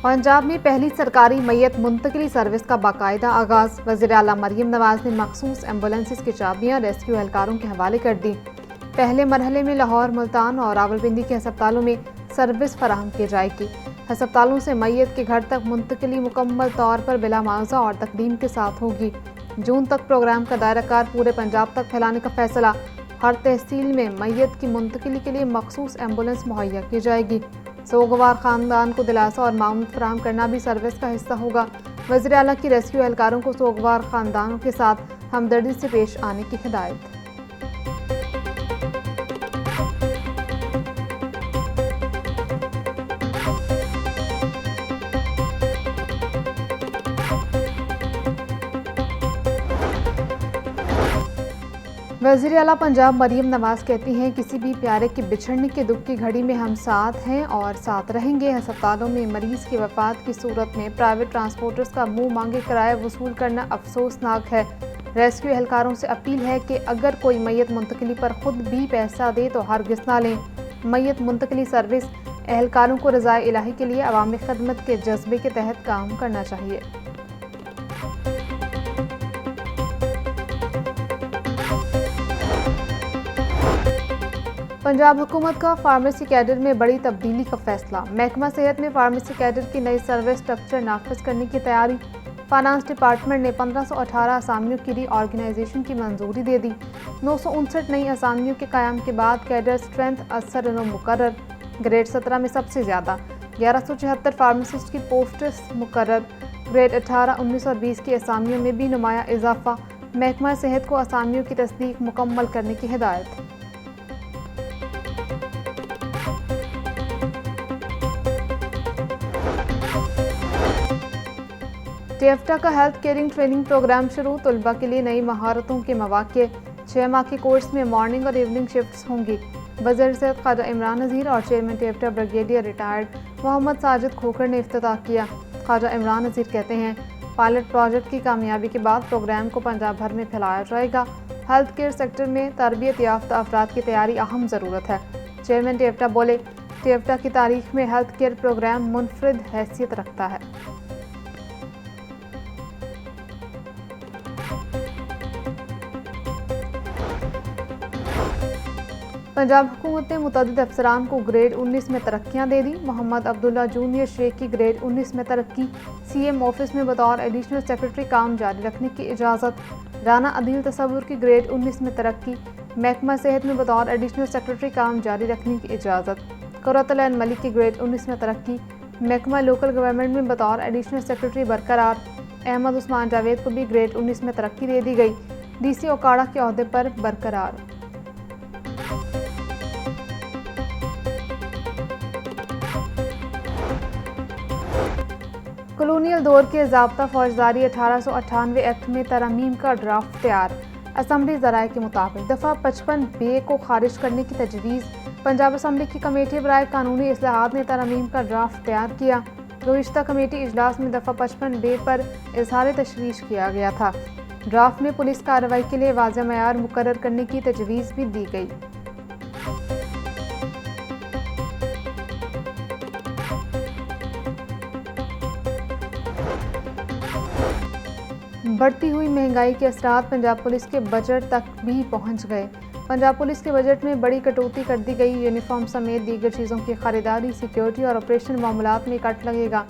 पंजाब में पहली सरकारी मैयत मुंतकिली सर्विस का बाकायदा आगाज। वज़ीर आला मरियम नवाज ने मखसूस एम्बुलेंसेस की चाबियां रेस्क्यू एहलकारों के हवाले कर दी। पहले मरहले में लाहौर, मुल्तान और रावलपिंडी के अस्पतालों में सर्विस फराहम की जाएगी। अस्पतालों से मैयत के घर तक मुंतकिली मुकम्मल तौर पर बिला मुआवजा और तकदीम के साथ होगी। जून तक प्रोग्राम का दायरा कार पूरे पंजाब तक फैलाने का फैसला। हर तहसील में मैयत की मुंतकिली के लिए मखसूस एम्बुलेंस मुहैया की जाएगी। सोगवार खानदान को दिलासा और माउनत फराहम करना भी सर्विस का हिस्सा होगा। वज़ीर आला की रेस्क्यू एहलकारों को सोगवार खानदानों के साथ हमदर्दी से पेश आने की हिदायत। वज़ीर आला पंजाब मरियम नवाज कहती हैं, किसी भी प्यारे के बिछड़ने के दुख की घड़ी में हम साथ हैं और साथ रहेंगे। अस्पतालों में मरीज की वफात की सूरत में प्राइवेट ट्रांसपोर्टर्स का मुंह मांगे किराया वसूल करना अफसोसनाक है। रेस्क्यू एहलकारों से अपील है कि अगर कोई मैयत मुंतकिली पर खुद भी पैसा दे तो हरगिज़ ना लें। मैयत मुंतकिली सर्विस एहलकारों को रज़ाए इलाही के लिए अवामी खिदमत के जज्बे के तहत काम करना चाहिए। पंजाब हुकूमत का फार्मेसी कैडर में बड़ी तब्दीली का फैसला। महकमा सेहत में फार्मेसी कैडर की नई सर्विस स्ट्रक्चर नाफिज करने की तैयारी। फाइनेंस डिपार्टमेंट ने 1518 असामियों की रीऑर्गेनाइजेशन की मंजूरी दे दी। 959 नई असामियों के क़याम के बाद कैडर स्ट्रेंथ असर मुकर्रर। ग्रेड 17 में सबसे ज़्यादा 1174 फार्मासिस्ट की पोस्ट्स मुकर्रर। ग्रेड 18, 19 और 20 की असामियों में भी नुमाया इजाफा। महकमा सेहत को असामियों की तस्दीक मुकम्मल करने की हिदायत। टेफ्टा का हेल्थ केयरिंग ट्रेनिंग प्रोग्राम शुरू। तलबा के लिए नई महारतों के मौके। 6 माह के कोर्स में मॉर्निंग और इवनिंग शिफ्ट्स होंगी। वज़ीर सेहत ख्वाजा इमरान नज़ीर और chairman TEFTA brigadier retired Mohammad Sajid Khokhar ने इफ्तिताह किया। ख्वाजा इमरान नज़ीर कहते हैं, पायलट प्रोजेक्ट की कामयाबी के बाद प्रोग्राम को पंजाब भर में फैलाया जाएगा। हेल्थ केयर सेक्टर में तरबियत याफ्ता अफराद की तैयारी अहम ज़रूरत है। चेयरमैन टेफ्टा बोले, टेफ्टा की तारीख में हेल्थ केयर प्रोग्राम मुनफरिद हैसियत रखता है। पंजाब हुकूमत ने मुतअद्दिद अफसरान को ग्रेड 19 में तरक्कियाँ दे दी। मोहम्मद अब्दुल्ला जूनियर शेख की ग्रेड 19 में तरक्की। सीएम ऑफिस में बतौर एडिशनल सेक्रेटरी काम जारी रखने की इजाज़त। राना अदील तसव्वुर की ग्रेड 19 में तरक्की। महकमा सेहत में बतौर एडिशनल सेक्रेटरी काम जारी रखने की इजाज़त। कुर्रतुल ऐन मलिक की ग्रेड 19 में तरक्की। महकमा लोकल गवर्नमेंट में बतौर एडिशनल सेक्रेटरी बरकरार। अहमद उस्मान जावेद को भी ग्रेड 19 में तरक्की दे दी गई। DC ओकाड़ा के ओहदे पर बरकरार। कॉलोनियल दौर के ज़ाब्ता फौजदारी 1898 एक्ट में तरमीम का ड्राफ्ट तैयार। असम्बली ज़राए के मुताबिक दफ़ा 55B को खारिज करने की तजवीज़। पंजाब असम्बली की कमेटी बराए कानूनी इस्लाहात ने तरमीम का ड्राफ्ट तैयार किया। गुज़िश्ता कमेटी इजलास में दफ़ा 55B पर इज़हार तशवीश किया गया था। ड्राफ्ट में पुलिस कार्रवाई के लिए वाज़ेह मयार मुकर्रर करने की तजवीज़ भी दी गई। बढ़ती हुई महंगाई के असरात पंजाब पुलिस के बजट तक भी पहुंच गए। पंजाब पुलिस के बजट में बड़ी कटौती कर दी गई। यूनिफॉर्म समेत दीगर चीज़ों की खरीदारी, सिक्योरिटी और ऑपरेशन मामलात में कट लगेगा।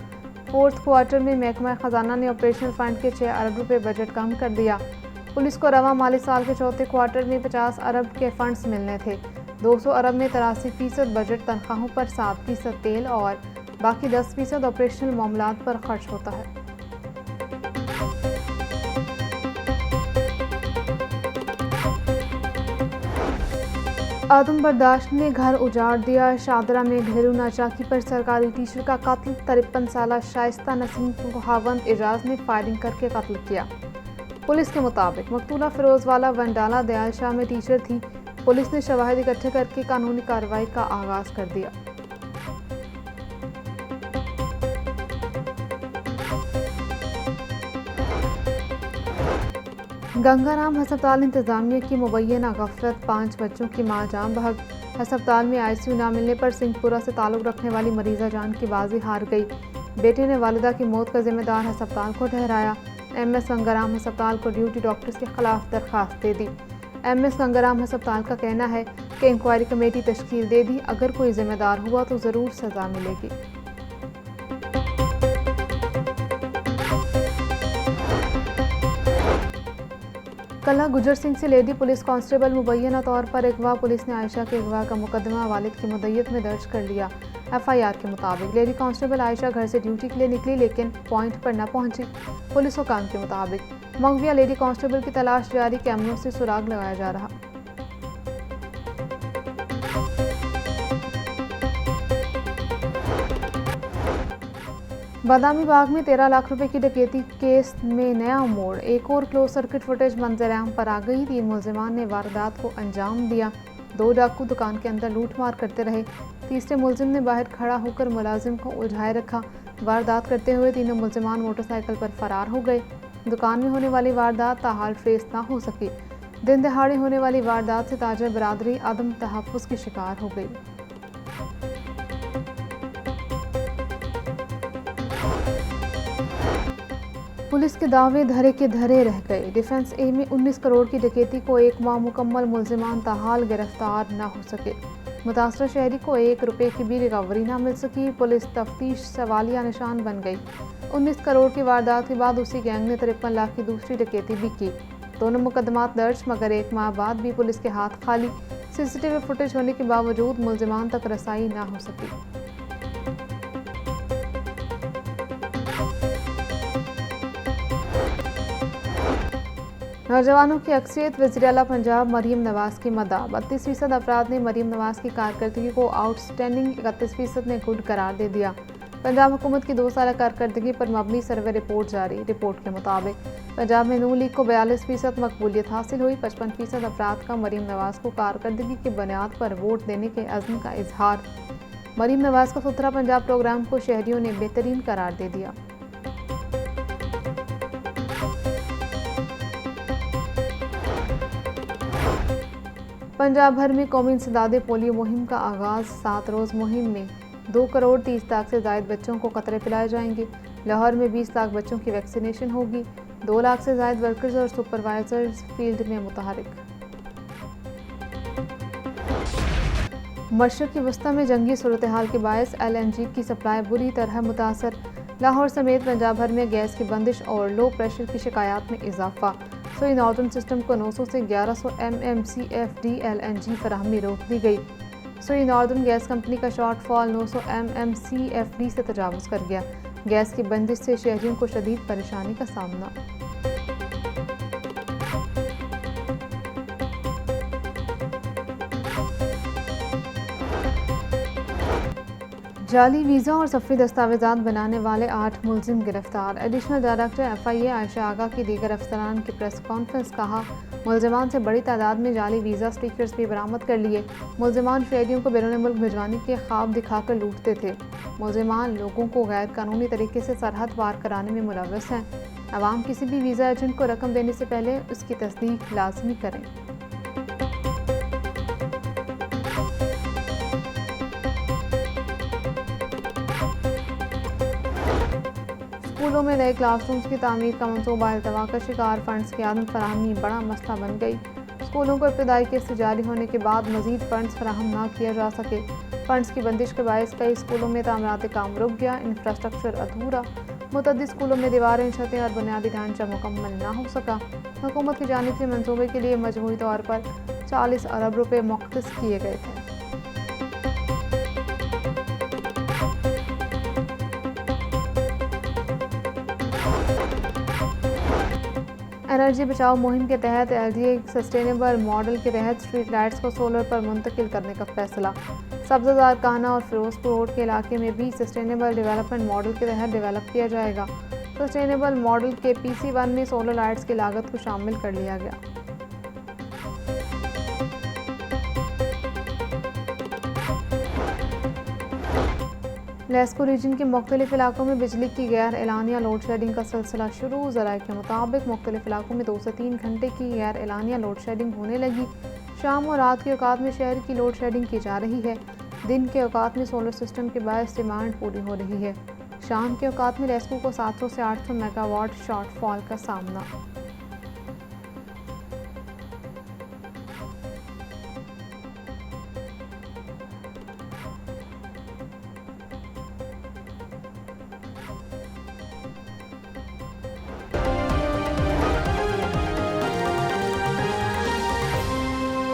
फोर्थ क्वार्टर में महकमा खजाना ने ऑपरेशनल फंड के 6 अरब रुपये बजट कम कर दिया। पुलिस को रवा माली साल के चौथे क्वार्टर में 50 अरब के फंड्स मिलने थे। 200 अरब में 83% बजट तनख्वाहों पर, 7% तेल और बाकी 10% ऑपरेशनल मामलात पर खर्च होता है। आदम बर्दाश्त ने घर उजाड़ दिया। शादरा में घरेलू नाचाकी पर सरकारी टीचर का कत्ल। 53 साला शाइस्ता नसीम को खावंद एजाज ने फायरिंग करके कत्ल किया। पुलिस के मुताबिक मकतूला फिरोजवाला वंडाला दयाल शाह में टीचर थी। पुलिस ने शवाहिद इकट्ठे करके कानूनी कार्रवाई का आगाज कर दिया। गंगाराम अस्पताल इंतजामिया की मुबैना गफलत, 5 बच्चों की मां जान बहक। अस्पताल में ICU न मिलने पर सिंहपुरा से ताल्लुक़ रखने वाली मरीज़ा जान की बाजी हार गई। बेटे ने वालिदा की मौत का जिम्मेदार अस्पताल को ठहराया। MS गंगाराम अस्पताल को ड्यूटी डॉक्टर्स के खिलाफ दरखास्त दे दी। MS गंगाराम अस्पताल का कहना है कि इंक्वायरी कमेटी तश्कील दे दी, अगर कोई जिम्मेदार हुआ तो ज़रूर सज़ा मिलेगी। कला गुजर सिंह से लेडी पुलिस कांस्टेबल मुबैना तौर पर अगवा। पुलिस ने आयशा के अगवा का मुकदमा वालिद की मुद्दत में दर्ज कर लिया। FIR के मुताबिक लेडी कांस्टेबल आयशा घर से ड्यूटी के लिए निकली लेकिन पॉइंट पर न पहुंची। पुलिस हुकाम के मुताबिक मगविया लेडी कांस्टेबल की तलाश जारी, कैमरों से सुराग लगाया जा रहा। बादामी बाग में 13 लाख रुपए की डकैती केस में नया मोड़, एक और क्लोज सर्किट फुटेज मंजर-ए-आम पर आ गई। 3 मुलजिमान ने वारदात को अंजाम दिया। 2 डाकू दुकान के अंदर लूटमार करते रहे। तीसरे मुलजिम ने बाहर खड़ा होकर मुलाजिम को उलझाए रखा। वारदात करते हुए तीनों मुलजिमान मोटरसाइकिल पर फरार हो गए। दुकान में होने वाली वारदात ताहाल ट्रेस ना हो सकी। दिन दहाड़े होने वाली वारदात से ताजर बरादरी आदम तहफ़्फ़ुज़ की शिकार हो गई। पुलिस के दावे धरे के धरे रह गए। डिफेंस ए में 19 करोड़ की डकैती को 1 माह मुकम्मल, मुलजिमान ताहाल गिरफ्तार न हो सके। मुतासरा शहरी को 1 रुपये की भी रिकवरी न मिल सकी। पुलिस तफ्तीश सवालिया निशान बन गई। 19 करोड़ की वारदात के बाद उसी गैंग ने 53 लाख की दूसरी डकैती भी की। दोनों मुकदमात दर्ज, मगर 1 माह बाद भी पुलिस के हाथ खाली। CCTV फुटेज होने के बावजूद मुलजिमान तक रसाई न हो सकी। नौजवानों की अक्सरियत वज़ीर आला पंजाब मरीम नवाज़ की मदह। 32% अफराद ने मरीम नवाज़ की कारकर्दगी को आउटस्टैंडिंग, 31% ने गुड करार दे दिया। पंजाब हुकूमत की 2 साल कारकर्दगी पर मबनी सर्वे रिपोर्ट जारी। रिपोर्ट के मुताबिक पंजाब में नून लीग को 42% मकबूलियत हासिल हुई। 55% अफराद का मरीम नवाज़ को कारकर्दगी की बुनियाद पर वोट देने के अज़्म का इजहार। मरीम नवाज़ का सुथरा पंजाब प्रोग्राम को शहरियों ने बेहतरीन करार दे दिया। पंजाब भर में कौमी इंसदादे पोलियो मुहिम का आगाज़। 7 रोज़ मुहिम में 2 करोड़ 30 लाख से ज़ायद बच्चों को कतरे पिलाए जाएंगे। लाहौर में 20 लाख बच्चों की वैक्सीनेशन होगी। 2 लाख से ज़ायद वर्कर्स और सुपरवाइजर्स फील्ड में मुतहरिक। मशरक़ी वस्ता में जंगी सूरत हाल के बायस LNG की सप्लाई बुरी तरह मुतासर। लाहौर समेत पंजाब भर में गैस की बंदिश और लो प्रेशर की शिकायत में इजाफा। सोई नॉर्दर्न सिस्टम को 900 से 1100 MMCFD LNG फराहमी रोक दी गई। सोई नॉर्दर्न गैस कंपनी का शॉर्टफॉल 900 MMCFD से तजावुज़ कर गया। गैस की बंदिश से शहरियों को शदीद परेशानी का सामना। जाली वीज़ा और सफरी दस्तावेज़ात बनाने वाले 8 मुलजिम गिरफ्तार। एडिशनल डायरेक्टर FIA आयशा आगा की दीगर अफसरान की प्रेस कॉन्फ्रेंस। कहा, मुलजिमान से बड़ी तादाद में जाली वीज़ा स्टिकर्स भी बरामद कर लिए। मुलजिमान शहरियों को बैरून मुल्क भिजवाने के ख्वाब दिखाकर लूटते थे। मुलजिमान लोगों को गैर कानूनी तरीके से सरहद पार कराने में मुलव्वस हैं। अवाम किसी भी वीज़ा एजेंट को रकम देने से पहले उसकी तस्दीक लाजमी करें। स्कूलों में नए क्लासरूम्स की तामीर का मंसूबा अल्तवा का शिकार। फंड्स की आदम फराहमी बड़ा मसला बन गई। स्कूलों को इब्तदाई किस्त जारी होने के बाद मजीद फंड्स फराहम ना किया जा सके। फंड्स की बंदिश के बायस कई स्कूलों में तामीराती काम रुक गया। इंफ्रास्ट्रक्चर अधूरा। मुतअद्दिद स्कूलों में दीवारें, छतें और बुनियादी ढांचा मुकम्मल ना हो सका। हुकूमत की जानिब से मंसूबे के लिए मजमूई तौर पर 40 अरब रुपये मुख्तस किए गए थे। एनर्जी बचाओ मुहिम के तहत LDA सस्टेनेबल मॉडल के तहत स्ट्रीट लाइट्स को सोलर पर मुंतकिल करने का फैसला। सब्ज़ादार काना और फिरोजपुर रोड के इलाके में भी सस्टेनेबल डेवलपमेंट मॉडल के तहत डेवलप किया जाएगा। सस्टेनेबल मॉडल के PC1 में सोलर लाइट्स की लागत को शामिल कर लिया गया। लेस्को रीजन के मुख्तलिफ इलाकों में बिजली की गैर एलानिया लोड शेडिंग का सिलसिला शुरू। ज़राए के मुताबिक मुख्तलिफ इलाकों में 2 से 3 घंटे की गैर एलानिया लोड शेडिंग होने लगी। शाम और रात के औकात में शहर की लोड शेडिंग की जा रही है। दिन के औकात में सोलर सिस्टम के बायस डिमांड पूरी हो रही है। शाम के औकात में रेस्क्यू को 700 से 800 मेगावाट शॉर्टफॉल का सामना।